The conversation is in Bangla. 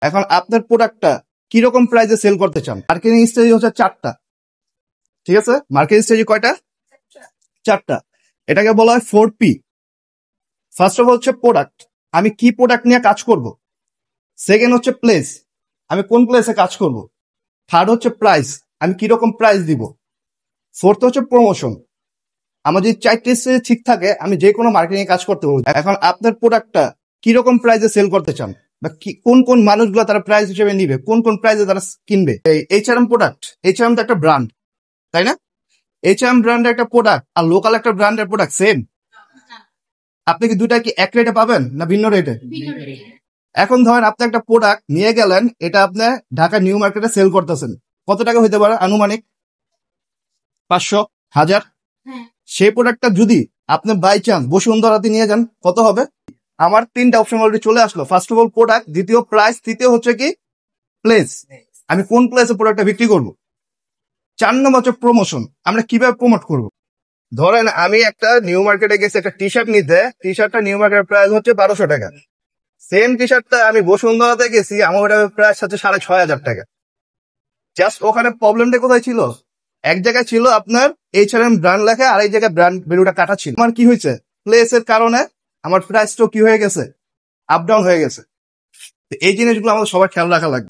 এখন আপনার প্রোডাক্টটা কিরকম প্রাইসে সেল করতে চান? মার্কেটিং স্ট্র্যাটেজি হচ্ছে 4টা। ঠিক আছে, মার্কেটিং স্ট্র্যাটেজি কয়টা? 4টা। এটাকে বলা হয় 4P। ফার্স্ট অফ অল হচ্ছে প্রোডাক্ট, আমি কি প্রোডাক্ট নিয়ে কাজ করব। সেকেন্ড হচ্ছে প্লেস, আমি কোন প্লেসে কাজ করব। থার্ড হচ্ছে প্রাইস, আমি কিরকম প্রাইস দিব। ফোর্থ হচ্ছে প্রমোশন। আমার যদি 4টে স্টেজ ঠিক থাকে, আমি যে কোনো মার্কেটিং কাজ করতে পারবো। এখন আপনার প্রোডাক্টটা কিরকম প্রাইসে সেল করতে চান, বা কোন কোন মানুষগুলো তারা প্রাইস হিসেবে নিবে, কোন কোন প্রাইসে তারা কিনবে। এই এইচআরএম প্রোডাক্ট, এইচআরএম তো একটা ব্র্যান্ড, তাই না? এইচআরএম ব্র্যান্ডের একটা প্রোডাক্ট আর লোকাল একটা ব্র্যান্ডের প্রোডাক্ট সেম? আপনি কি দুটা কি এক রেটে পাবেন না ভিন্ন রেটে? এখন ধরেন আপনি একটা প্রোডাক্ট নিয়ে গেলেন, এটা আপনি ঢাকা নিউ মার্কেটে সেল করতেছেন, কত টাকা হইতে পারে আনুমানিক? 500, 1000। সেই প্রোডাক্টটা যদি আপনি বাই চান্স বসুন্ধরাতে নিয়ে যান, কত হবে? আমার 3টা অপশন অলরেডি চলে আসলো। ফার্স্ট অফ অল প্রোডাক্ট, দ্বিতীয় প্রাইস, তৃতীয় হচ্ছে কি প্লেস, আমি কোন প্লেসে প্রোডাক্টটা বিক্রি করব। 4 নম্বর হচ্ছে প্রমোশন, আমরা কিভাবে প্রমোট করব। ধরেন আমি একটা নিউ মার্কেটে গেছি একটা টি শার্ট নিতে, টি শার্টটা নিউ মার্কেটের প্রাইস হচ্ছে 1200 টাকা। সেম টি শার্টটা আমি বসুন্ধরাতে গেছি, আমার ওটা প্রাইস হচ্ছে 6500 টাকা। জাস্ট ওখানে প্রবলেমটা কোথায় ছিল? এক জায়গায় ছিল আপনার এইচআরএম ব্র্যান্ড লেখা, আর এই জায়গায় ব্র্যান্ড ভ্যালুটা কাটা ছিল। আমার কি হয়েছে, প্লেসের কারণে আমার প্রাইসটাও কি হয়ে গেছে, আপ ডাউন হয়ে গেছে। এই জিনিসগুলো আমাদের সবার খেয়াল রাখা লাগবে।